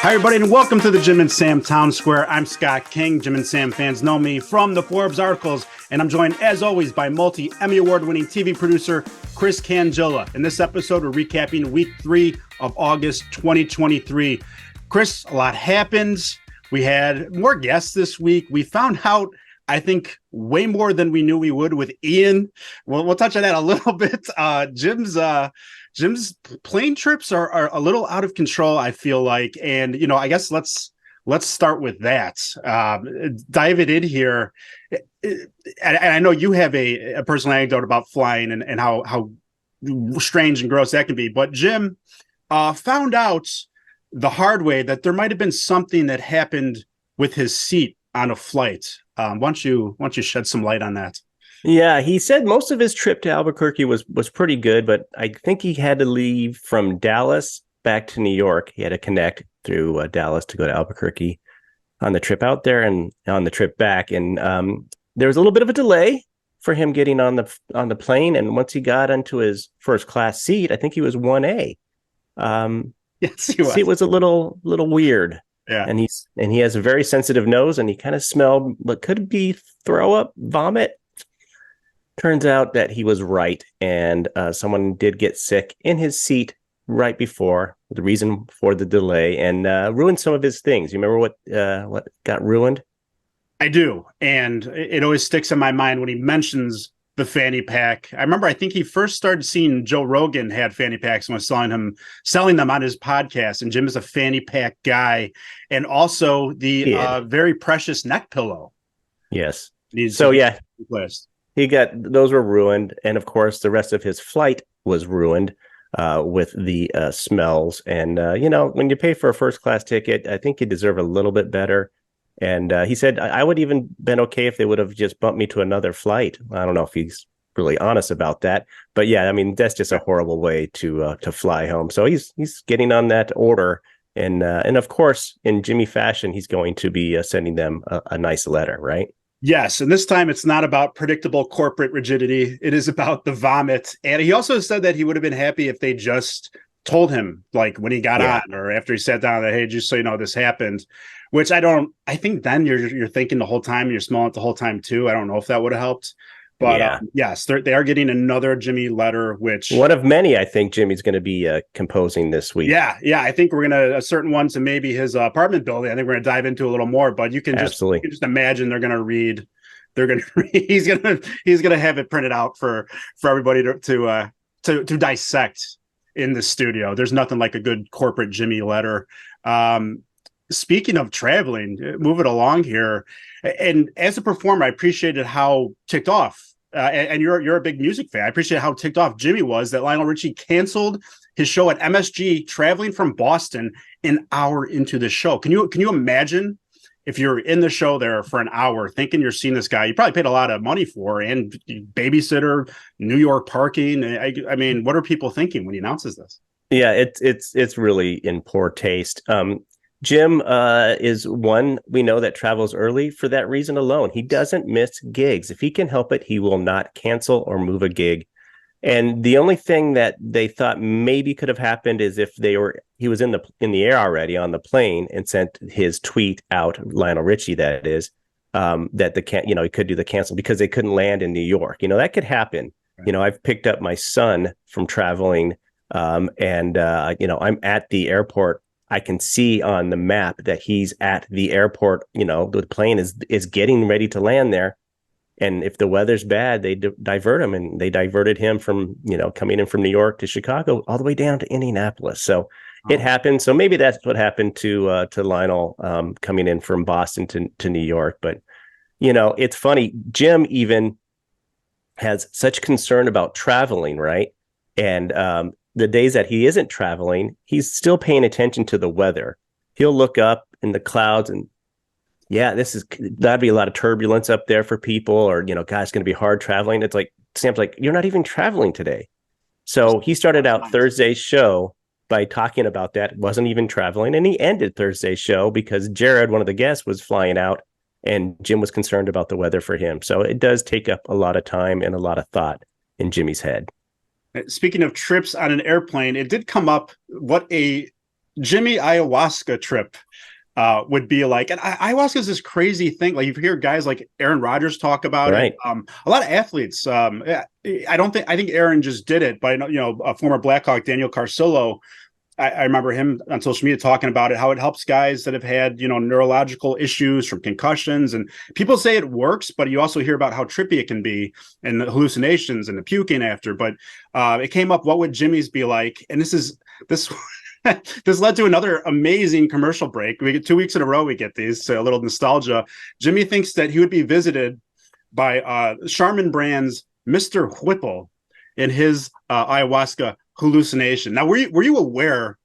Hi, everybody, and welcome to the Jim and Sam Town Square. I'm Scott King. Jim and Sam fans know me from the Forbes articles, and I'm joined, as always, by multi-Emmy Award-winning TV producer Chris Cangilla. In this episode, we're recapping Week 3 of August 2023. Chris, a lot happened. We had more guests this week. We found out, I think, way more than we knew we would with Ian. We'll touch on that a little bit. Jim's plane trips are a little out of control, I feel like. And, I guess let's start with that. Dive it in here. And I know you have a personal anecdote about flying and how strange and gross that can be. But Jim found out the hard way that there might have been something that happened with his seat on a flight. Why don't you shed some light on that? Yeah, he said most of his trip to Albuquerque was pretty good, but I think he had to leave from Dallas back to New York. He had to connect through Dallas to go to Albuquerque on the trip out there and on the trip back. And there was a little bit of a delay for him getting on the plane. And once he got into his first class seat, I think he was 1A. Yes, he was. Seat was a little weird. Yeah, and he has a very sensitive nose, and he kind of smelled what could be throw up, vomit. Turns out that he was right, and someone did get sick in his seat right before the reason for the delay, and ruined some of his things. You remember what got ruined? I do, and it always sticks in my mind when he mentions the fanny pack. I think he first started seeing Joe Rogan had fanny packs and was selling them on his podcast, and Jim is a fanny pack guy, and also the very precious neck pillow. Yes. Yeah. Those were ruined, and of course the rest of his flight was ruined with the smells. And when you pay for a first class ticket, I think you deserve a little bit better. And he said I would even been okay if they would have just bumped me to another flight. I don't know if he's really honest about that, but yeah, I mean that's just a horrible way to fly home. So he's getting on that order, and of course in Jimmy fashion, he's going to be sending them a nice letter, right? Yes, and this time it's not about predictable corporate rigidity. It is about the vomit. And he also said that he would have been happy if they just told him, like when he got on or after he sat down, that, hey, just so you know, this happened. Which I think then you're thinking the whole time, you're smelling it the whole time too. I don't know if that would have helped. But yes, they are getting another Jimmy letter, which one of many I think Jimmy's going to be composing this week. Yeah. I think we're going to a certain one to maybe his apartment building. I think we're going to dive into a little more, but you can just imagine they're going to read. He's going to have it printed out for everybody to dissect in the studio. There's nothing like a good corporate Jimmy letter. Speaking of traveling, move it along here. And as a performer, I appreciated how ticked off. And you're a big music fan. I appreciate how ticked off Jimmy was that Lionel Richie canceled his show at MSG, traveling from Boston an hour into the show. Can you imagine if you're in the show there for an hour, thinking you're seeing this guy you probably paid a lot of money for, and babysitter, New York parking? I mean, what are people thinking when he announces this? Yeah, it's really in poor taste. Jim is one we know that travels early for that reason alone. He doesn't miss gigs. If he can help it, he will not cancel or move a gig. And the only thing that they thought maybe could have happened is if he was in the air already on the plane and sent his tweet out, Lionel Richie, that is, that he could do the cancel because they couldn't land in New York. That could happen. Right. I've picked up my son from traveling, and I'm at the airport. I can see on the map that he's at the airport. The plane is getting ready to land there. And if the weather's bad, they divert him, and they diverted him from, coming in from New York to Chicago all the way down to Indianapolis. So it happened. So maybe that's what happened to Lionel coming in from Boston to New York. But, it's funny. Jim even has such concern about traveling, right? And the days that he isn't traveling, he's still paying attention to the weather. He'll look up in the clouds and, that'd be a lot of turbulence up there for people, or, God, it's going to be hard traveling. It's like, Sam's like, you're not even traveling today. So he started out Thursday's show by talking about that. Wasn't even traveling. And he ended Thursday's show because Jared, one of the guests, was flying out, and Jim was concerned about the weather for him. So it does take up a lot of time and a lot of thought in Jimmy's head. Speaking of trips on an airplane, it did come up what a Jimmy ayahuasca trip would be like. And ayahuasca is this crazy thing. Like you hear guys like Aaron Rodgers talk about it. A lot of athletes. I think Aaron just did it, but I know, a former Blackhawk, Daniel Carcillo. I remember him on social media talking about it, how it helps guys that have had, neurological issues from concussions. And people say it works, but you also hear about how trippy it can be and the hallucinations and the puking after. But it came up, what would Jimmy's be like? And this this led to another amazing commercial break. We get 2 weeks in a row. We get these, so a little nostalgia. Jimmy thinks that he would be visited by Charmin Brand's Mr. Whipple in his ayahuasca hallucination. Now, were you aware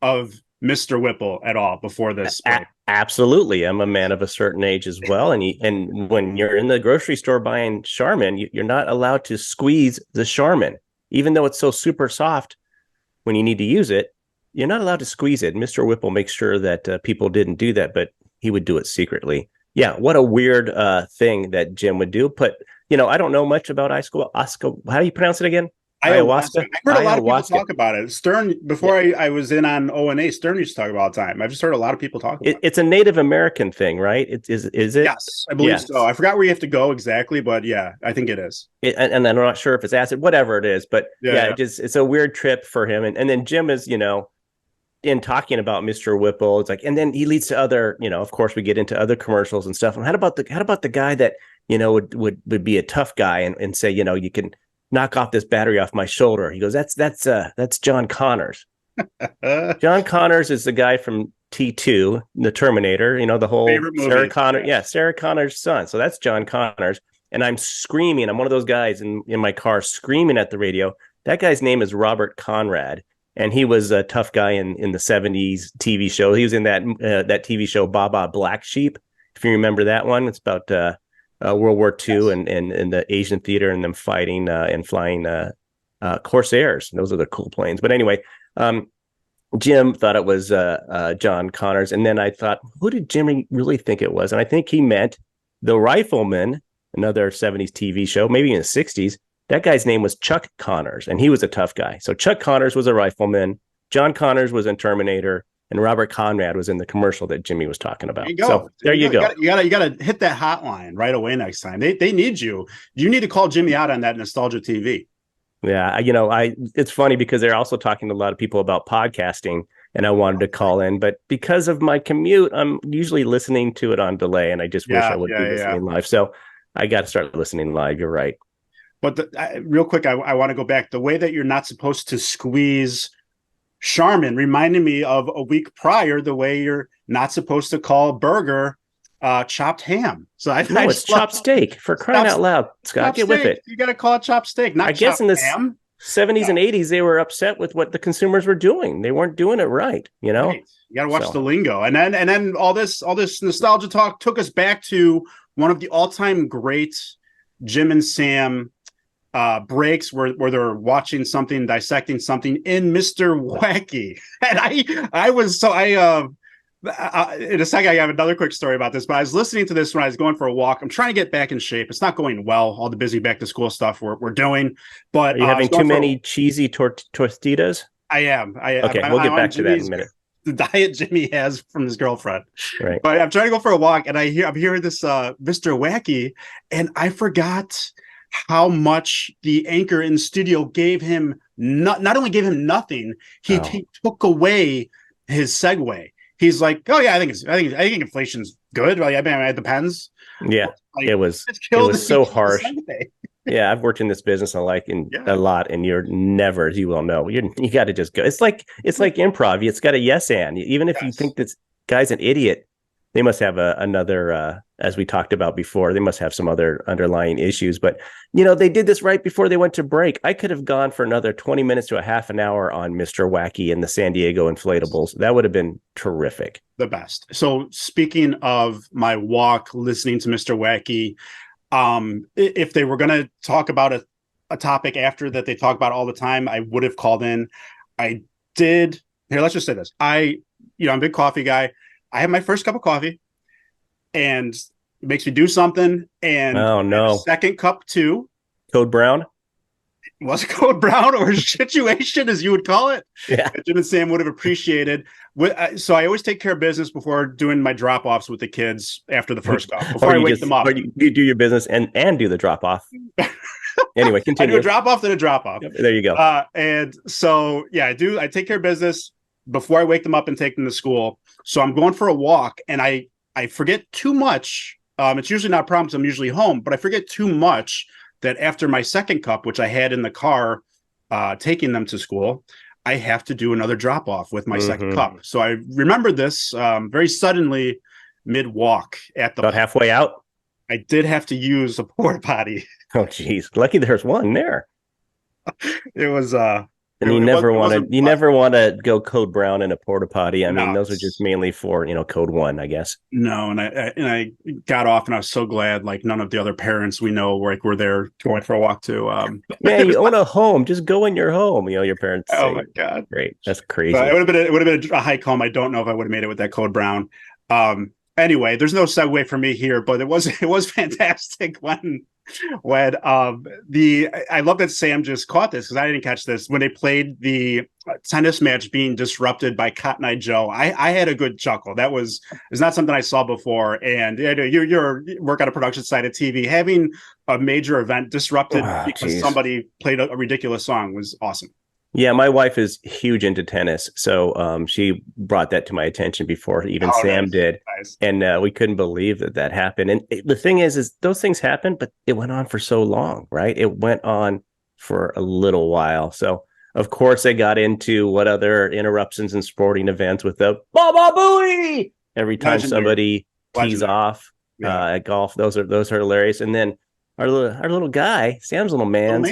of Mr. Whipple at all before this? Absolutely. I'm a man of a certain age as well. And when you're in the grocery store buying Charmin, you're not allowed to squeeze the Charmin, even though it's so super soft when you need to use it. You're not allowed to squeeze it. Mr. Whipple makes sure that people didn't do that, but he would do it secretly. Yeah, what a weird thing that Jim would do. But, I don't know much about ayahuasca. How do you pronounce it again? Ayahuasca. I've heard a lot of people talk about it. Stern, before I was in on O&A, Stern used to talk about it all the time. I've just heard a lot of people talk about it. It's a Native American thing, right? Is it? Yes, I believe so. I forgot where you have to go exactly, but yeah, I think it is. And I'm not sure if it's acid, whatever it is. But it's a weird trip for him. And then Jim is, in talking about Mr. Whipple, it's like, and then he leads to other, of course, we get into other commercials and stuff. And how about the guy that, would be a tough guy and say, you can knock off this battery off my shoulder. He goes, that's John Connors. John Connors is the guy from T2, the Terminator, the whole Sarah Connor. Yeah, Sarah Connor's son. So that's John Connors. And I'm screaming. I'm one of those guys in my car screaming at the radio. That guy's name is Robert Conrad. And he was a tough guy in the 70s TV show. He was in that TV show, Baba Black Sheep. If you remember that one, it's about World War II and the Asian theater and them fighting and flying Corsairs. Those are the cool planes. But anyway, Jim thought it was John Connors. And then I thought, who did Jimmy really think it was? And I think he meant The Rifleman, another 70s TV show, maybe in the 60s. That guy's name was Chuck Connors, and he was a tough guy. So Chuck Connors was a rifleman. John Connors was in Terminator, and Robert Conrad was in the commercial that Jimmy was talking about. So there you go. You gotta hit that hotline right away next time. They need you. You need to call Jimmy out on that Nostalgia TV. Yeah, it's funny because they're also talking to a lot of people about podcasting, and I wanted to call in, but because of my commute, I'm usually listening to it on delay, and I just wish I would be listening live. So I got to start listening live. You're right. But real quick, I want to go back. The way that you're not supposed to squeeze Charmin reminded me of a week prior, the way you're not supposed to call burger chopped ham. So it's chopped steak, for crying out loud, Scott. Get with it. You got to call it chopped steak, not chopped ham. I guess in the ham. 70s and 80s, they were upset with what the consumers were doing. They weren't doing it right, Right. You got to watch the lingo. And then all this nostalgia talk took us back to one of the all-time great Jim and Sam breaks where they're watching something, dissecting something in Mr. Wacky. And in a second, I have another quick story about this, but I was listening to this when I was going for a walk. I'm trying to get back in shape. It's not going well, all the busy back to school stuff we're doing. But are you having too many cheesy tortillas? I am. Okay, we'll get back to that in a minute. The diet Jimmy has from his girlfriend. Right. But I'm trying to go for a walk, and I'm hearing this Mr. Wacky, and I forgot how much the anchor in the studio gave him. Not only gave him nothing, he took away his segue. He's like, "Oh yeah, I think inflation's good. Like, I mean, it depends." Yeah, like, it was so harsh. Yeah, I've worked in this business a lot, and you're never, as you well know, you got to just go. It's like improv. It's got a yes and. Even if you think this guy's an idiot, they must have another, as we talked about before, they must have some other underlying issues. But, they did this right before they went to break. I could have gone for another 20 minutes to a half an hour on Mr. Wacky and the San Diego Inflatables. That would have been terrific. The best. So speaking of my walk, listening to Mr. Wacky, if they were going to talk about a topic after that they talk about all the time, I would have called in. I did. Here, let's just say this. I'm a big coffee guy. I have my first cup of coffee, and it makes me do something. And oh no, second cup too. Code Brown. Was it code brown or situation, as you would call it? Yeah. Jim and Sam would have appreciated. So I always take care of business before doing my drop offs with the kids after the first call, before I wake them up. Or you do your business and do the drop off. Anyway, continue. I do a drop off, then a drop off. Yep, there you go. And so, yeah, I take care of business before I wake them up and take them to school. So I'm going for a walk, and I forget too much. It's usually not a problem because I'm usually home, but I forget too much that after my second cup, which I had in the car taking them to school, I have to do another drop off with my second cup. So I remembered this very suddenly mid walk at the about halfway out. I did have to use a porta potty. Oh, geez. Lucky there's one there. It was and you never want to go code brown in a porta potty. I mean, those are just mainly for, code 1, I guess. No, and I got off, and I was so glad. Like, none of the other parents we know were there going for a walk too. Man, you own a home. Just go in your home. Your parents. Oh my God, great. That's crazy. It would have been a hike home. I don't know if I would have made it with that code brown. Anyway, there's no segue for me here, but it was fantastic when I love that Sam just caught this, because I didn't catch this when they played the tennis match being disrupted by Cotton Eye Joe. I had a good chuckle. It's not something I saw before. And you're work on a production side of TV, having a major event disrupted because somebody played a ridiculous song was awesome. Yeah, my wife is huge into tennis, so she brought that to my attention before even Sam did, and we couldn't believe that happened. And the thing is those things happen, but it went on for so long, right? It went on for a little while. So, of course, they got into what other interruptions in sporting events with the Baba Booey every time somebody tees off at golf. Those are hilarious. And then our little guy, Sam's little man,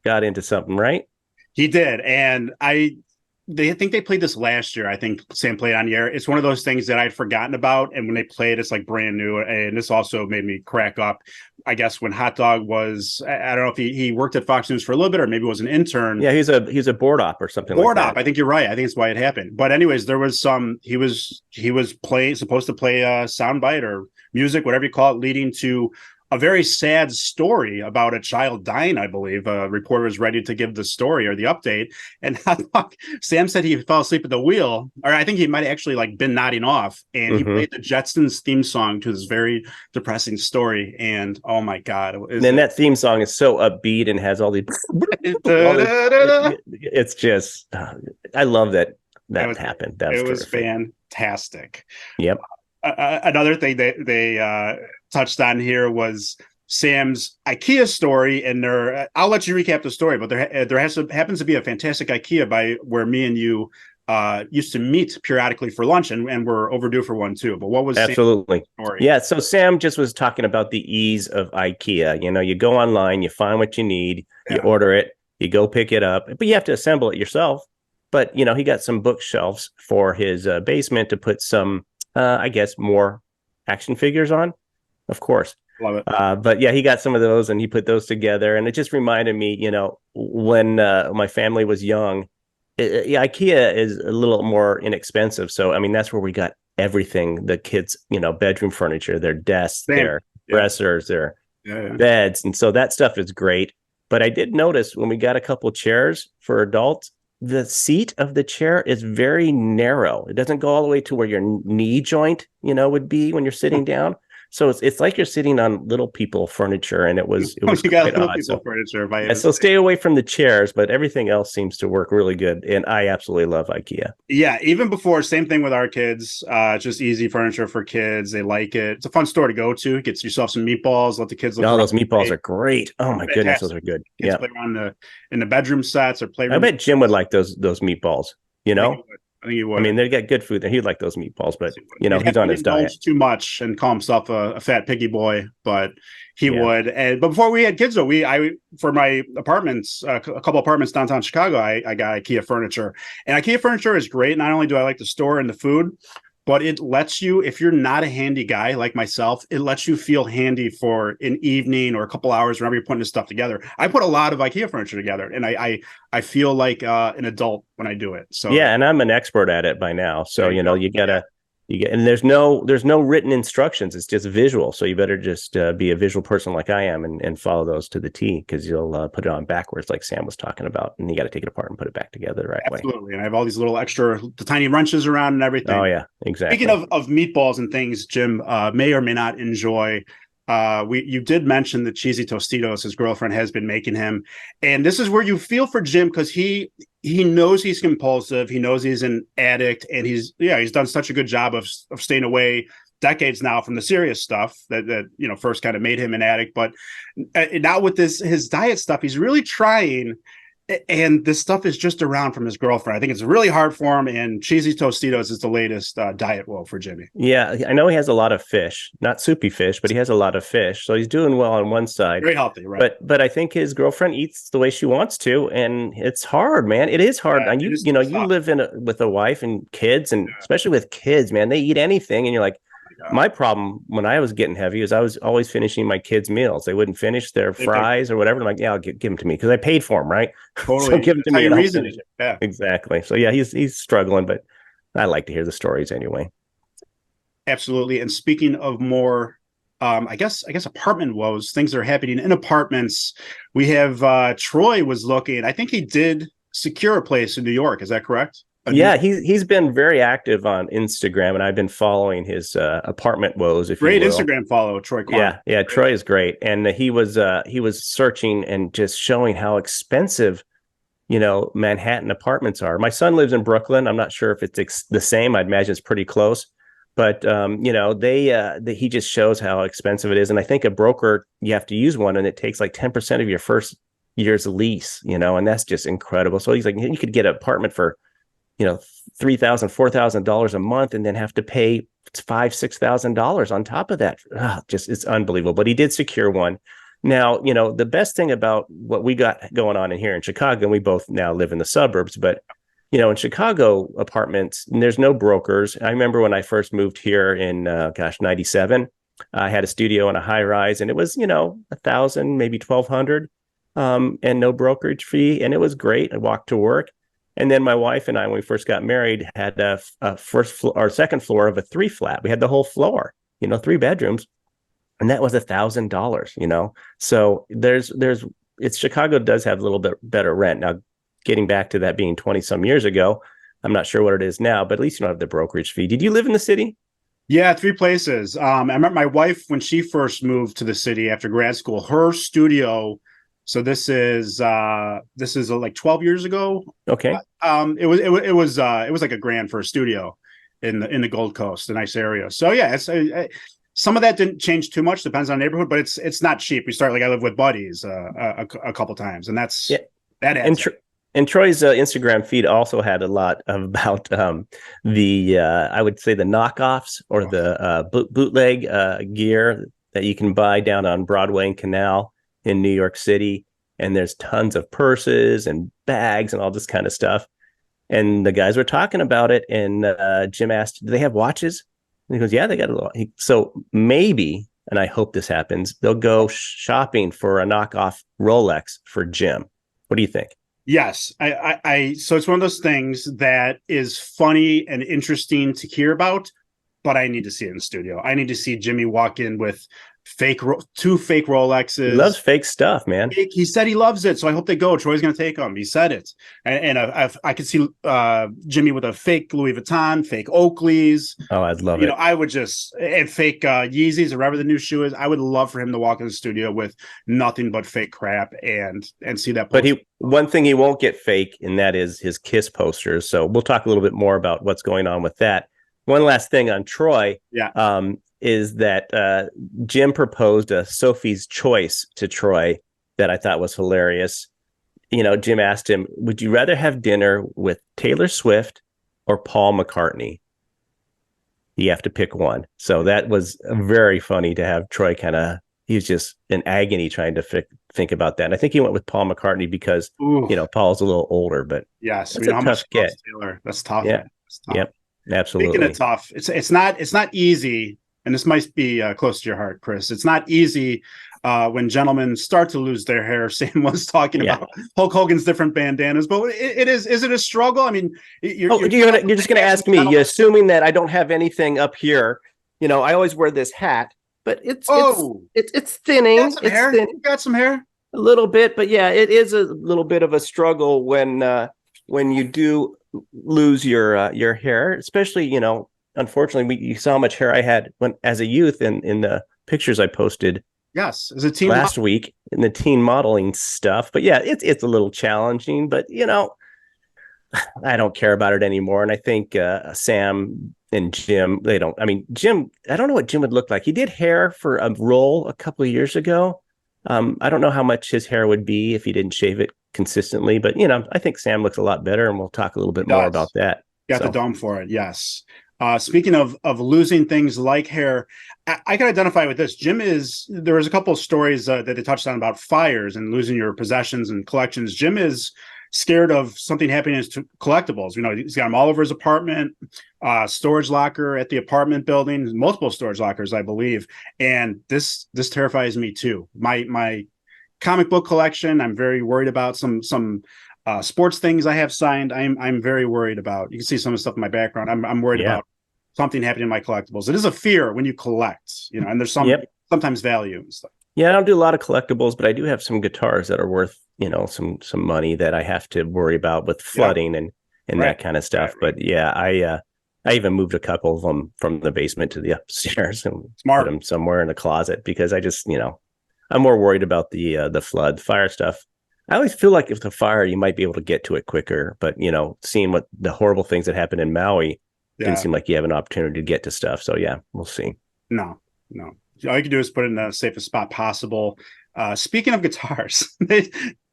got into something, right? He did, and I think they played this last year. I think Sam played on the air. It's one of those things that I'd forgotten about, and when they played, it's like brand new. And this also made me crack up. I guess when Hot Dog was, I don't know if he worked at Fox News for a little bit, or maybe was an intern. Yeah, he's a board op or something. Board like op. I think you're right. I think it's why it happened. But anyways, there was he was supposed to play a soundbite or music, whatever you call it, leading to a very sad story about a child dying, I believe. A reporter was ready to give the story or the update. And Sam said he fell asleep at the wheel, or I think he might have actually been nodding off. And he played the Jetsons theme song to this very depressing story. And oh my God. That theme song is so upbeat and has all these. It's just, I love that happened. It was fantastic. Yep. Another thing that they touched on here was Sam's IKEA story, and I'll let you recap the story, but there happens to be a fantastic IKEA by where me and you used to meet periodically for lunch, and we're overdue for one too. But what was absolutely Sam's story? Yeah, so Sam just was talking about the ease of IKEA. You go online, you find what you need, you order it, you go pick it up, but you have to assemble it yourself. But he got some bookshelves for his basement to put some I guess more action figures on, of course. Love it. But yeah, he got some of those and he put those together. And it just reminded me, when my family was young, IKEA is a little more inexpensive. So, I mean, that's where we got everything, the kids, bedroom furniture, their desks, their dressers, their beds. And so that stuff is great. But I did notice when we got a couple chairs for adults, the seat of the chair is very narrow. It doesn't go all the way to where your knee joint, would be when you're sitting down. So it's like you're sitting on little people furniture, and it was you got little people furniture. So stay away from the chairs, but everything else seems to work really good, and I absolutely love IKEA. Yeah, even before, same thing with our kids. Just easy furniture for kids. They like it. It's a fun store to go to. Get yourself some meatballs. Let the kids look. Oh, those meatballs are great. Oh my goodness, those are good. Kids play around in the bedroom sets or playroom. I bet Jim would like those meatballs. I think he would. I mean, they got good food there. He'd like those meatballs, but he's on his diet too much and call himself a fat piggy boy, but he would. But before we had kids, though, for my apartments, a couple apartments downtown Chicago, I got IKEA furniture, and IKEA furniture is great. Not only do I like the store and the food, but it lets you, if you're not a handy guy like myself, it lets you feel handy for an evening or a couple hours whenever you're putting this stuff together. I put a lot of IKEA furniture together, and I feel like an adult when I do it. So yeah, and I'm an expert at it by now. So you gotta And there's no written instructions. It's just visual. So you better just be a visual person like I am and follow those to the T, because you'll put it on backwards like Sam was talking about, and you got to take it apart and put it back together the right way. Absolutely. And I have all these little extra, the tiny wrenches around and everything. Oh yeah, exactly. Speaking of meatballs and things, Jim may or may not enjoy. You did mention the cheesy Tostitos his girlfriend has been making him, and this is where you feel for Jim, because he knows he's compulsive, he knows he's an addict, and he's done such a good job of staying away decades now from the serious stuff that first kind of made him an addict. But now with his diet stuff, he's really trying. And this stuff is just around from his girlfriend. I think it's really hard for him. And cheesy Tostitos is the latest diet woe for Jimmy. Yeah, I know he has a lot of fish, not soupy fish, but he has a lot of fish. So he's doing well on one side. Very healthy, right? But I think his girlfriend eats the way she wants to, and it's hard, man. It is hard. Yeah, and you live with a wife and kids, and especially with kids, man, they eat anything, and you're like. My problem when I was getting heavy is I was always finishing my kids' meals. They wouldn't finish their fries or whatever. I'm like, yeah, I'll give them to me because I paid for them, right? Totally. So give them to me. Reason. Yeah, exactly. So yeah, he's struggling, but I like to hear the stories anyway. Absolutely. And speaking of more, I guess apartment woes, things that are happening in apartments. We have Troy was looking. I think he did secure a place in New York. Is that correct? Yeah, he's been very active on Instagram, and I've been following his apartment woes. Great Instagram follow, Troy Clark. Yeah, Troy is great, and he was searching and just showing how expensive, Manhattan apartments are. My son lives in Brooklyn. I'm not sure if it's the same. I'd imagine it's pretty close, but he just shows how expensive it is. And I think a broker, you have to use one, and it takes like 10% of your first year's lease, and that's just incredible. So he's like, you could get an apartment for $3,000, $4,000 a month, and then have to pay $5,000-$6,000 on top of that. It's unbelievable. But he did secure one. Now, the best thing about what we got going on in here in Chicago, and we both now live in the suburbs, but in Chicago apartments, there's no brokers. I remember when I first moved here in 97, I had a studio and a high rise, and it was $1,000, maybe $1,200, and no brokerage fee, and it was great. I walked to work. And then my wife and I, when we first got married, had a second floor of a 3-flat. We had the whole floor, 3 bedrooms, and that was $1,000. So Chicago does have a little bit better rent. Now, getting back to that being 20 some years ago, I'm not sure what it is now, but at least you don't have the brokerage fee. Did you live in the city? Yeah, 3 places. I remember my wife, when she first moved to the city after grad school, her studio. So this is like 12 years ago. Okay. It was like $1,000 for a studio in the Gold Coast, a nice area. So yeah, some of that didn't change too much. Depends on the neighborhood, but it's not cheap. I live with buddies a couple times, and that adds. And Troy's Instagram feed also had a lot about I would say the knockoffs or the bootleg gear that you can buy down on Broadway and Canal in New York City. And there's tons of purses and bags and all this kind of stuff. And the guys were talking about it. And Jim asked, do they have watches? And he goes, yeah, they got a lot. So maybe, and I hope this happens, they'll go shopping for a knockoff Rolex for Jim. What do you think? Yes. So it's one of those things that is funny and interesting to hear about, but I need to see it in the studio. I need to see Jimmy walk in with 2 fake Rolexes. He loves fake stuff, man. He said he loves it, so I hope they go. Troy's going to take them. He said it, and I could see Jimmy with a fake Louis Vuitton, fake Oakleys. Oh, I'd love it. I would and fake Yeezys or whatever the new shoe is. I would love for him to walk in the studio with nothing but fake crap and see that. But one thing he won't get fake, and that is his Kiss posters. So we'll talk a little bit more about what's going on with that. One last thing on Troy. Yeah. Is that Jim proposed a Sophie's Choice to Troy that I thought was hilarious. Jim asked him, would you rather have dinner with Taylor Swift or Paul McCartney? You have to pick one. So that was very funny to have Troy he was just in agony trying to think about that. And I think he went with Paul McCartney because, Paul's a little older, but yes, it's a tough get. Taylor. That's tough. Yeah. Tough. Yep. Absolutely. Speaking of tough, it's not easy. And this might be close to your heart, Chris. It's not easy when gentlemen start to lose their hair. Sam was talking about Hulk Hogan's different bandanas, but is it a struggle? I mean, you're just gonna ask me, you're assuming that I don't have anything up here. I always wear this hat, but it's thinning. It's thin. You got some hair, a little bit, but yeah, it is a little bit of a struggle when you do lose your hair, especially unfortunately, you saw how much hair I had as a youth in the pictures I posted. Yes, as a teen last week in the teen modeling stuff. But yeah, it's a little challenging, but I don't care about it anymore. And I think Sam and Jim, they don't. I mean, Jim, I don't know what Jim would look like. He did hair for a role a couple of years ago. I don't know how much his hair would be if he didn't shave it consistently, but I think Sam looks a lot better, and we'll talk a little bit more about that. Got the dome for it, yes. Speaking of losing things like hair, I can identify with this. There was a couple of stories that they touched on about fires and losing your possessions and collections. Jim is scared of something happening to collectibles. He's got them all over his apartment, storage locker at the apartment building, multiple storage lockers, I believe. And this terrifies me too. My comic book collection, I'm very worried about some sports things I have signed. I'm very worried about. You can see some of the stuff in my background. I'm worried about something happening in my collectibles. It is a fear when you collect, and there's sometimes value and stuff. Yeah, I don't do a lot of collectibles, but I do have some guitars that are worth, some money that I have to worry about with flooding and that kind of stuff. Right. But yeah, I even moved a couple of them from the basement to the upstairs and put them somewhere in the closet because I just, I'm more worried about the flood, fire stuff. I always feel like if the fire, you might be able to get to it quicker, but seeing what the horrible things that happened in Maui didn't seem like you have an opportunity to get to stuff. So yeah, we'll see. No. All you can do is put it in the safest spot possible. Speaking of guitars,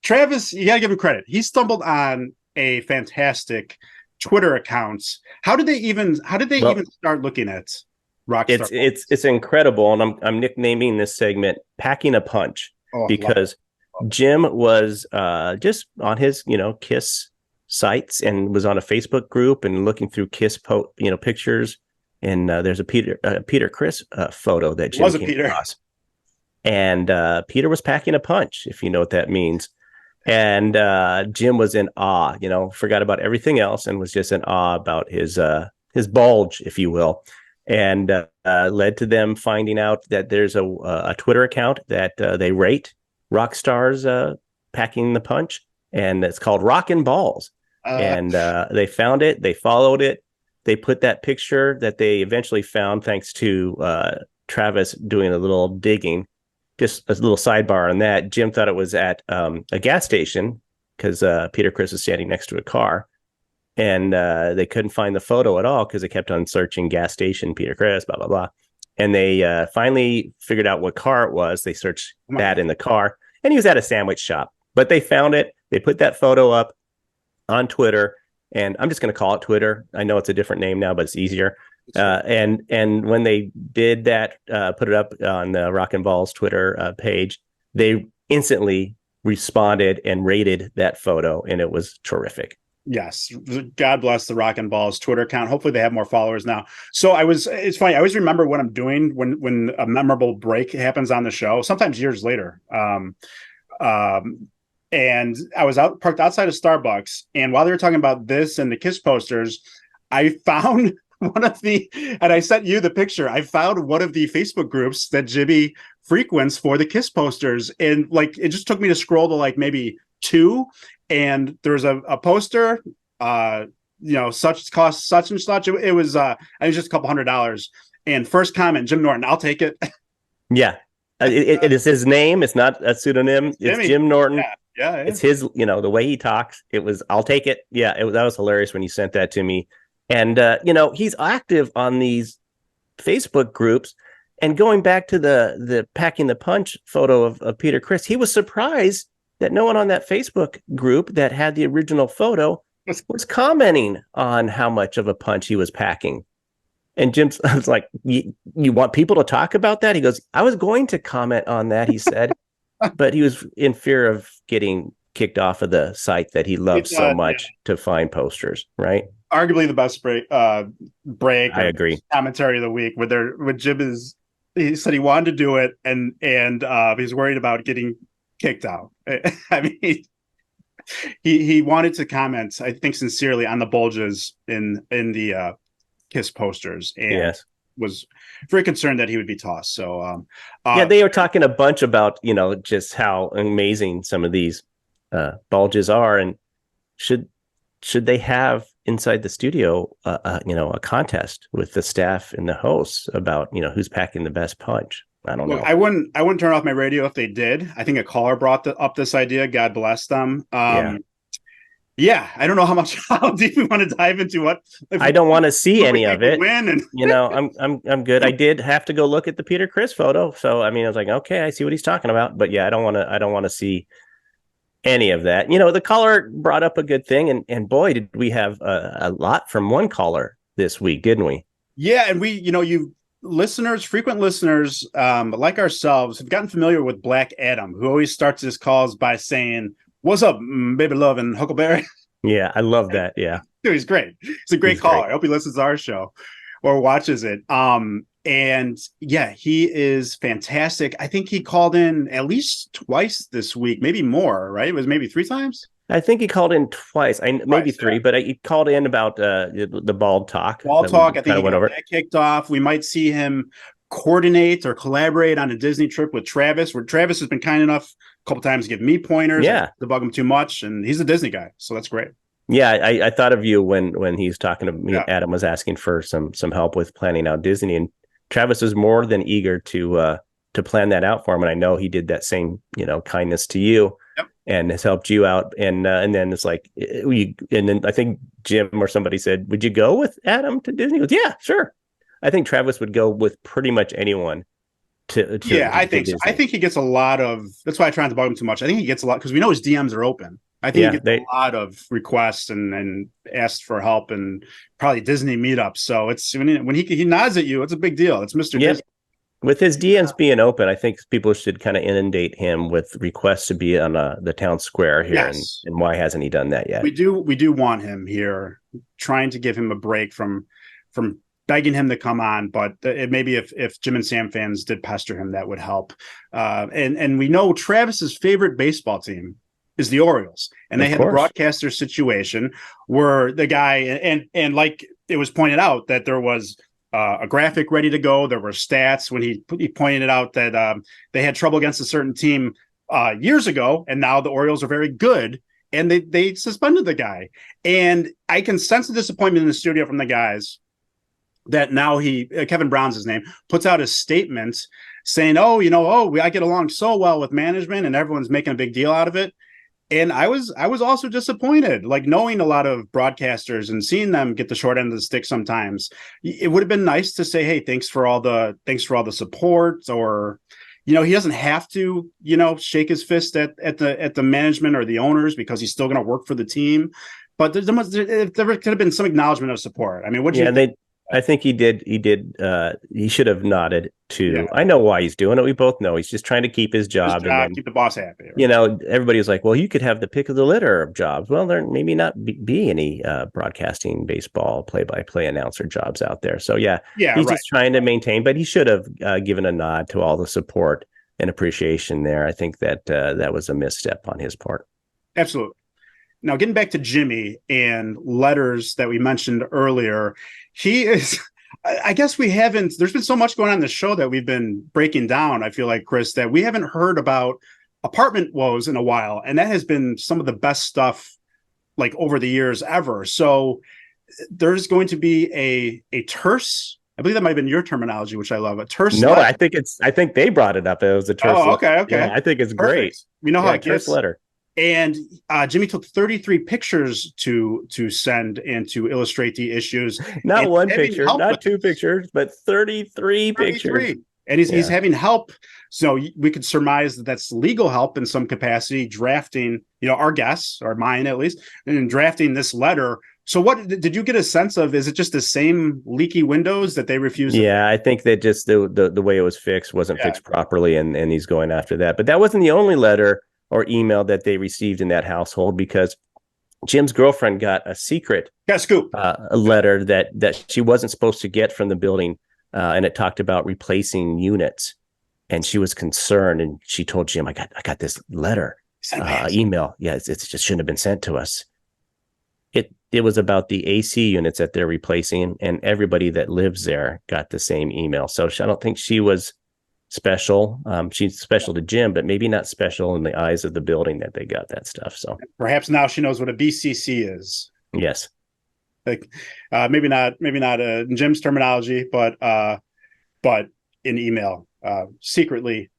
Travis, you gotta give him credit. He stumbled on a fantastic Twitter account. How did they even start looking at Rockstar? It's incredible, and I'm nicknaming this segment "Packing a Punch" because Jim was just on his Kiss sites and was on a Facebook group and looking through Kiss pictures. And there's a Peter Criss photo that Jim came across. And Peter was packing a punch, if you know what that means. And Jim was in awe, forgot about everything else and was just in awe about his bulge, if you will. And led to them finding out that there's a Twitter account that they rate rock stars packing the punch. And it's called Rockin' Balls. And they found it. They followed it. They put that picture that they eventually found thanks to Travis doing a little digging. Just a little sidebar on that. Jim thought it was at a gas station because Peter Criss was standing next to a car. And they couldn't find the photo at all because they kept on searching gas station, Peter Criss, blah, blah, blah. And they finally figured out what car it was. They searched that in the car. And he was at a sandwich shop. But they found it. They put that photo up on Twitter. And I'm just going to call it Twitter. I know it's a different name now, but it's easier. And when they did that, put it up on the Rockin' Balls Twitter page, they instantly responded and rated that photo, and it was terrific. Yes. God bless the Rockin' Balls Twitter account. Hopefully they have more followers now. So it's funny. I always remember what I'm doing when a memorable break happens on the show, sometimes years later. And I was parked outside of Starbucks. And while they were talking about this and the Kiss posters, I found and I sent you the picture. I found one of the Facebook groups that Jimmy frequents for the Kiss posters. And it just took me to scroll to maybe 2. And there's a poster, such cost such and such. It was just a couple $100. And first comment, Jim Norton, I'll take it. Yeah. It is his name. It's not a pseudonym. It's Jimmy. Jim Norton. Yeah. It's his, the way he talks. It was, I'll take it. Yeah. That was hilarious when you sent that to me. And, he's active on these Facebook groups. And going back to the packing the punch photo of Peter Criss, he was surprised that no one on that Facebook group that had the original photo was commenting on how much of a punch he was packing. And Jim was like, you want people to talk about that? He goes, I was going to comment on that, he said, but he was in fear of getting kicked off of the site that he loves so much to find posters, right? Arguably the best break. I agree. Commentary of the week where Jim is he said he wanted to do it, and he's worried about getting kicked out. I mean, he wanted to comment, I think sincerely, on the bulges in the Kiss posters, and was very concerned that he would be tossed. So they were talking a bunch about just how amazing some of these bulges are, and should they have inside the studio a contest with the staff and the hosts about who's packing the best punch. I don't know. I wouldn't turn off my radio if they did. I think a caller brought up this idea. God bless them. Yeah, I don't know how deep we want to dive into what. I don't want to see any of it. I'm good. I did have to go look at the Peter Criss photo, so I was like, okay, I see what he's talking about. But yeah, I don't want to see any of that. The caller brought up a good thing, and boy, did we have a lot from one caller this week, didn't we? Yeah, and we, you listeners, frequent listeners, like ourselves, have gotten familiar with Black Adam, who always starts his calls by saying, "What's up, baby love and Huckleberry?" Yeah, I love that. Yeah, dude, he's great. He's a great caller. I hope he listens to our show or watches it. And yeah, he is fantastic. I think he called in at least twice this week, maybe more, right? It was maybe 3 times. I think he called in twice, maybe 3, but he called in about the bald talk. Bald talk. I think he got that kicked off. We might see him coordinate or collaborate on a Disney trip with Travis, where Travis has been kind enough a couple times to give me pointers. Yeah, to bug him too much, and he's a Disney guy, so that's great. Yeah, I thought of you when he's talking to me. Adam was asking for some help with planning out Disney, and Travis was more than eager to plan that out for him. And I know he did that same kindness to you. Yep. And has helped you out, and then it's like and then I think Jim or somebody said, "Would you go with Adam to Disney?" He goes, "Yeah, sure." I think Travis would go with pretty much anyone. I think so. I think he gets a lot of. That's why I try not to bug him too much. I think he gets a lot because we know his DMs are open. I think he gets a lot of requests and asks for help and probably Disney meetups. So it's when he nods at you, it's a big deal. It's Mr. Disney. With his DMs being open, I think people should kind of inundate him with requests to be on the town square here. Yes. And why hasn't he done that yet? We do want him here, trying to give him a break from begging him to come on. But it maybe if Jim and Sam fans did pester him, that would help. And we know Travis's favorite baseball team is the Orioles, and they had a broadcaster situation where the guy and like it was pointed out that there was a graphic ready to go. There were stats when he pointed out that they had trouble against a certain team years ago, and now the Orioles are very good, and they suspended the guy. And I can sense the disappointment in the studio from the guys that now Kevin Brown's his name, puts out a statement saying, I get along so well with management, and everyone's making a big deal out of it. And I was also disappointed, like knowing a lot of broadcasters and seeing them get the short end of the stick sometimes. It would have been nice to say, hey, thanks for all the support, or he doesn't have to, shake his fist at the management or the owners because he's still going to work for the team. But there could have been some acknowledgement of support. I mean, I think he did. He should have nodded to. Yeah. I know why he's doing it. We both know he's just trying to keep his job. And then, keep the boss happy. Right? Everybody was like, "Well, you could have the pick of the litter of jobs." Well, there maybe not be any broadcasting, baseball, play-by-play announcer jobs out there. So he's just trying to maintain. But he should have given a nod to all the support and appreciation there. I think that that was a misstep on his part. Absolutely. Now, getting back to Jimmy and letters that we mentioned earlier, he is, I guess there's been so much going on in the show that we've been breaking down, I feel like, Chris, that we haven't heard about apartment woes in a while. And that has been some of the best stuff like over the years ever. So there's going to be a terse, I believe that might have been your terminology, which I love. A terse. No, letter. I think they brought it up. It was a terse. Oh, okay. Yeah, I think it's great. We know how it gets. Terse letter. And Jimmy took 33 pictures to send and to illustrate the issues. Not one picture, not 2 pictures, but 33 pictures. And he's having help. So we could surmise that that's legal help in some capacity, drafting, our guests, or mine at least, and drafting this letter. So what did you get a sense of? Is it just the same leaky windows that they refused? Yeah, I think that just the way it was fixed wasn't fixed properly, and he's going after that. But that wasn't the only letter or email that they received in that household, because Jim's girlfriend got a secret scoop, a letter that she wasn't supposed to get from the building and it talked about replacing units. And she was concerned, and she told Jim, I got this letter, email. Yeah, it just shouldn't have been sent to us. It was about the AC units that they're replacing, and everybody that lives there got the same email. So I don't think she was special. She's special to Jim, but maybe not special in the eyes of the building that they got that stuff. So perhaps now she knows what a BCC is. Yes. Like maybe not in Jim's terminology, but in email, secretly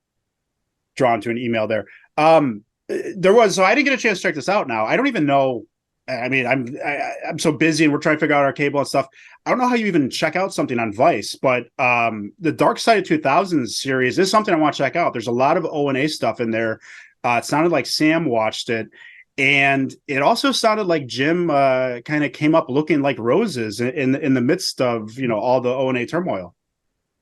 drawn to an email there. So I didn't get a chance to check this out now. I don't even know. I mean, I'm so busy and we're trying to figure out our cable and stuff. I don't know how you even check out something on Vice, but the Dark Side of 2000s series is something I want to check out. There's a lot of O&A stuff in there. It sounded like Sam watched it. And it also sounded like Jim kind of came up looking like roses in the midst of, all the O&A turmoil.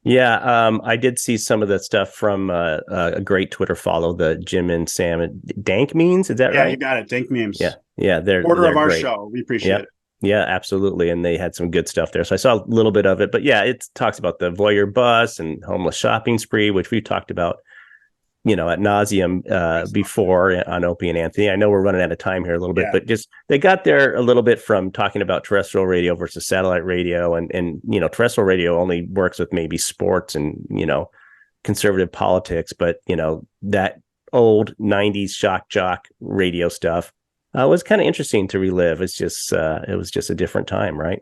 Yeah, I did see some of the stuff from a great Twitter follow, the Jim and Sam Dank memes. Is that right? Yeah, you got it. Dank memes. Yeah, they're order of our great. show. We appreciate it. Yeah, absolutely. And they had some good stuff there. So I saw a little bit of it, but yeah, it talks about the voyeur bus and homeless shopping spree, which we talked about, ad nauseum before on Opie and Anthony. I know we're running out of time here a little bit, but just they got there a little bit from talking about terrestrial radio versus satellite radio, and terrestrial radio only works with maybe sports and conservative politics, but that old 90s shock jock radio stuff was kind of interesting to relive. It's just it was just a different time, right?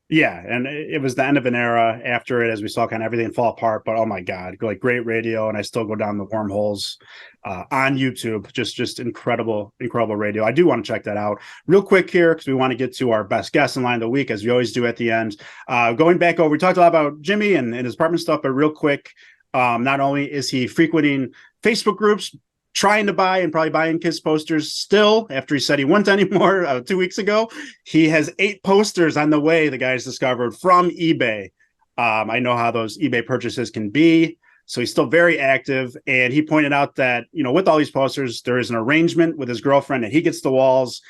Yeah, and it was the end of an era after it, as we saw kind of everything fall apart. But oh my God, like great radio, and I still go down the wormholes on YouTube. Just incredible radio. I do want to check that out real quick here because we want to get to our best guest in line of the week, as we always do at the end. Going back over, we talked a lot about Jimmy and his apartment stuff, but real quick, not only is he frequenting Facebook groups, trying to buy and probably buying Kiss posters still after he said he wouldn't anymore 2 weeks ago. He has 8 posters on the way, the guy's discovered, from eBay. I know how those eBay purchases can be. So he's still very active. And he pointed out that, with all these posters, there is an arrangement with his girlfriend and he gets the walls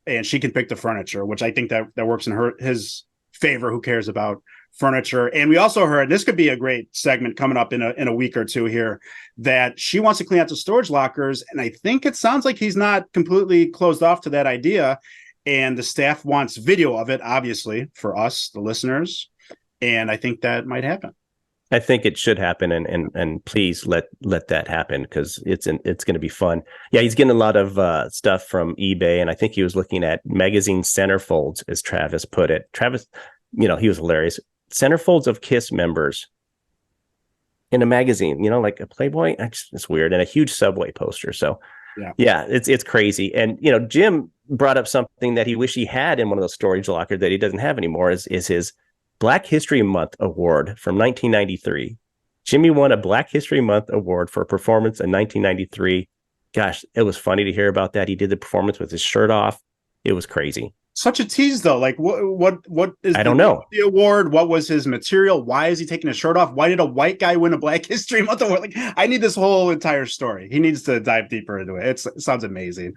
and she can pick the furniture, which I think that works in his favor. Who cares about furniture? And we also heard, this could be a great segment coming up in a week or two here, that she wants to clean out the storage lockers. And I think it sounds like he's not completely closed off to that idea. And the staff wants video of it, obviously, for us, the listeners. And I think that might happen. I think it should happen, and please let that happen, because it's going to be fun. Yeah, he's getting a lot of stuff from eBay, and I think he was looking at magazine centerfolds, as Travis put it. Travis, he was hilarious. Centerfolds of Kiss members in a magazine, like a Playboy. It's weird, and a huge Subway poster. So yeah, it's crazy. And Jim brought up something that he wished he had in one of those storage lockers that he doesn't have anymore. Is his Black History Month award from 1993. Jimmy won a Black History Month award for a performance in 1993. Gosh, it was funny to hear about that. He did the performance with his shirt off. It was crazy. Such a tease, though. Like, what is I don't know the award? What was his material? Why is he taking his shirt off? Why did a white guy win a Black History Month award? Like, I need this whole entire story. He needs to dive deeper into it. It sounds amazing.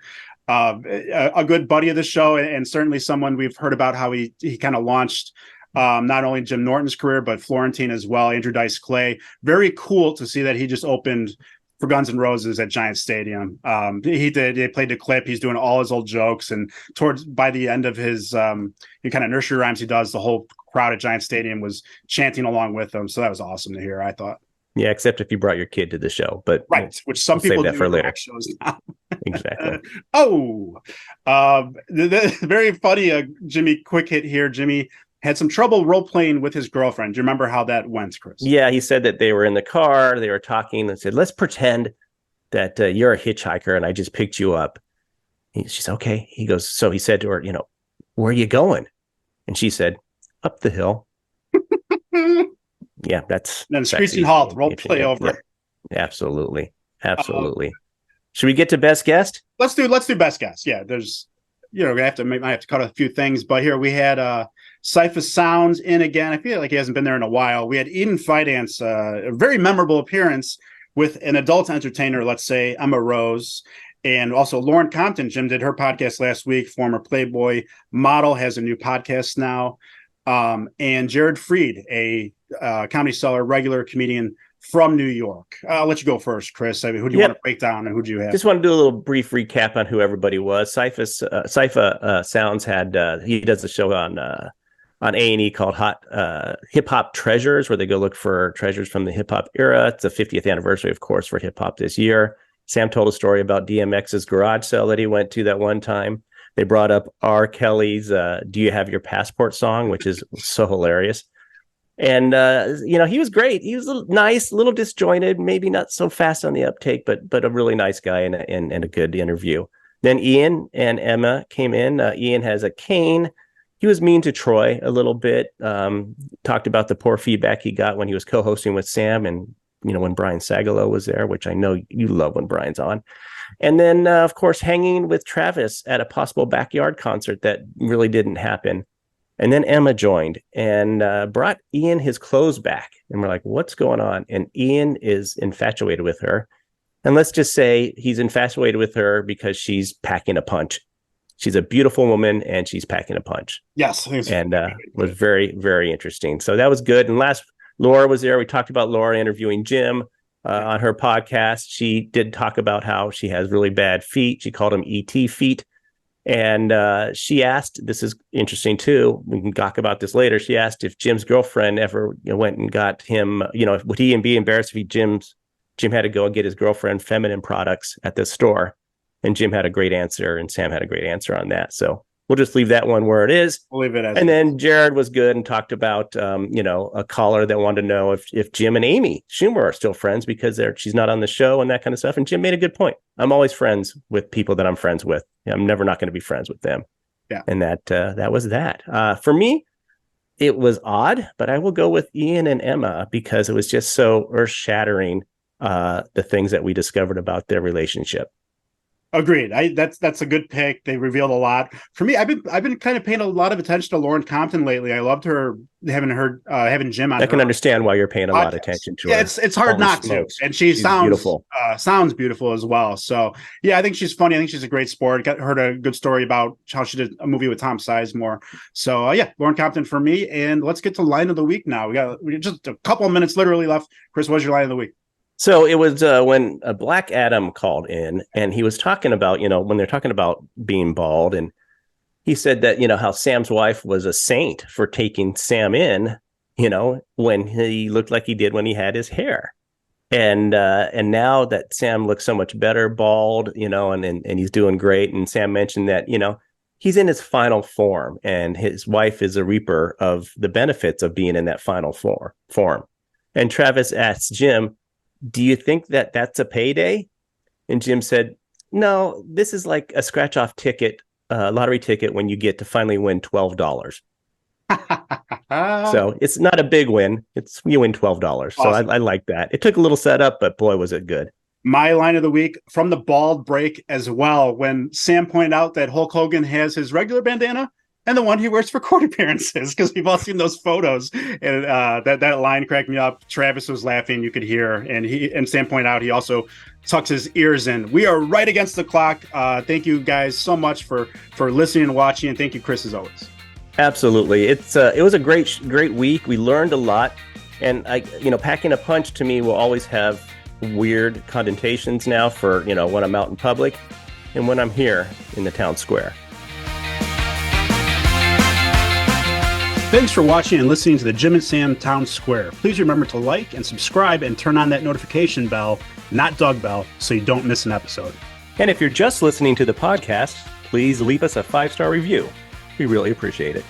A good buddy of the show, and certainly someone we've heard about how he kind of launched not only Jim Norton's career, but Florentine as well. Andrew Dice Clay. Very cool to see that he just opened for Guns N' Roses at Giant Stadium. He played the clip. He's doing all his old jokes, and by the end of his kind of nursery rhymes he does, the whole crowd at Giant Stadium was chanting along with him. So that was awesome to hear, I thought. Yeah, except if you brought your kid to the show, but right, which some people save that do for later. Shows now. Exactly. Very funny. Jimmy, quick hit here. Jimmy had some trouble role playing with his girlfriend. Do you remember how that went, Chris? Yeah, he said that they were in the car, they were talking, and said, "Let's pretend that you're a hitchhiker and I just picked you up." She said, "Okay." He goes, so he said to her, "Where are you going?" And she said, "Up the hill." Yeah, that's then screeching halt, role play over. Yeah, absolutely. Should we get to best guest? Let's do best guest. Yeah, there's we might have to cut a few things, but here we had Cypher Sounds in again. I feel like he hasn't been there in a while. We had Eden Fidance, a very memorable appearance with an adult entertainer, let's say Emma Rose, and also Lauren Compton. Jim did her podcast last week. Former Playboy model, has a new podcast now. and Jared Freed, a Comedy Cellar regular comedian from New York. I'll let you go first, Chris. I mean, who do you want to break down, and who do you have? Just want to do a little brief recap on who everybody was. Cypha Sounds had he does a show on A&E called Hip Hop Treasures, where they go look for treasures from the hip hop era. It's the 50th anniversary, of course, for hip hop this year. Sam told a story about DMX's garage sale that he went to that one time. They brought up R. Kelly's "Do You Have Your Passport" song, which is so hilarious. And he was great. He was nice, a little disjointed, maybe not so fast on the uptake, but a really nice guy and a good interview. Then Ian and Emma came in. Ian has a cane. He was mean to Troy a little bit. Talked about the poor feedback he got when he was co-hosting with Sam, and when Brian Sagalow was there, which I know you love when Brian's on. And then, of course, hanging with Travis at a possible backyard concert that really didn't happen. And then Emma joined and brought Ian his clothes back. And we're like, what's going on? And Ian is infatuated with her. And let's just say he's infatuated with her because she's packing a punch. She's a beautiful woman and she's packing a punch. Yes. And was very, very interesting. So that was good. And last, Laura was there. We talked about Laura interviewing Jim on her podcast. She did talk about how she has really bad feet. She called them ET feet. And she asked, this is interesting too, we can talk about this later. She asked if Jim's girlfriend ever went and got him, would he be embarrassed if Jim had to go and get his girlfriend feminine products at the store? And Jim had a great answer, and Sam had a great answer on that. So we'll just leave that one where it is. We'll leave it as and then Jared was good and talked about, a caller that wanted to know if Jim and Amy Schumer are still friends because she's not on the show and that kind of stuff. And Jim made a good point. I'm always friends with people that I'm friends with. I'm never not going to be friends with them. Yeah. And that was that. For me, it was odd, but I will go with Ian and Emma because it was just so earth-shattering, the things that we discovered about their relationship. Agreed. That's a good pick. They revealed a lot. For me, I've been kind of paying a lot of attention to Lauren Compton lately. I loved her having Jim on. I can understand why you're paying a lot of attention to her. Yeah, it's hard not to. And she's beautiful. Sounds beautiful as well. So yeah, I think she's funny. I think she's a great sport. Heard a good story about how she did a movie with Tom Sizemore. So Lauren Compton for me. And let's get to line of the week now. We just a couple of minutes literally left. Chris, what's your line of the week? So it was when Black Adam called in, and he was talking about, when they're talking about being bald, and he said that, how Sam's wife was a saint for taking Sam in, when he looked like he did when he had his hair. And now that Sam looks so much better bald, and he's doing great. And Sam mentioned that, he's in his final form, and his wife is a reaper of the benefits of being in that final form. And Travis asked Jim, do you think that that's a payday? And Jim said, no, this is like a scratch off ticket, lottery ticket when you get to finally win $12. So it's not a big win. You win $12. Awesome. So I like that. It took a little setup, but boy, was it good. My line of the week from the bald break as well, when Sam pointed out that Hulk Hogan has his regular bandana and the one he wears for court appearances, because we've all seen those photos. And that line cracked me up. Travis was laughing, you could hear. And Sam pointed out he also tucks his ears in. We are right against the clock. Thank you guys so much for listening and watching. And thank you, Chris, as always. Absolutely. It was a great week. We learned a lot. And packing a punch to me will always have weird connotations now for, when I'm out in public and when I'm here in the town square. Thanks for watching and listening to the Jim and Sam Town Square. Please remember to like and subscribe and turn on that notification bell, not Doug Bell, so you don't miss an episode. And if you're just listening to the podcast, please leave us a 5-star review. We really appreciate it.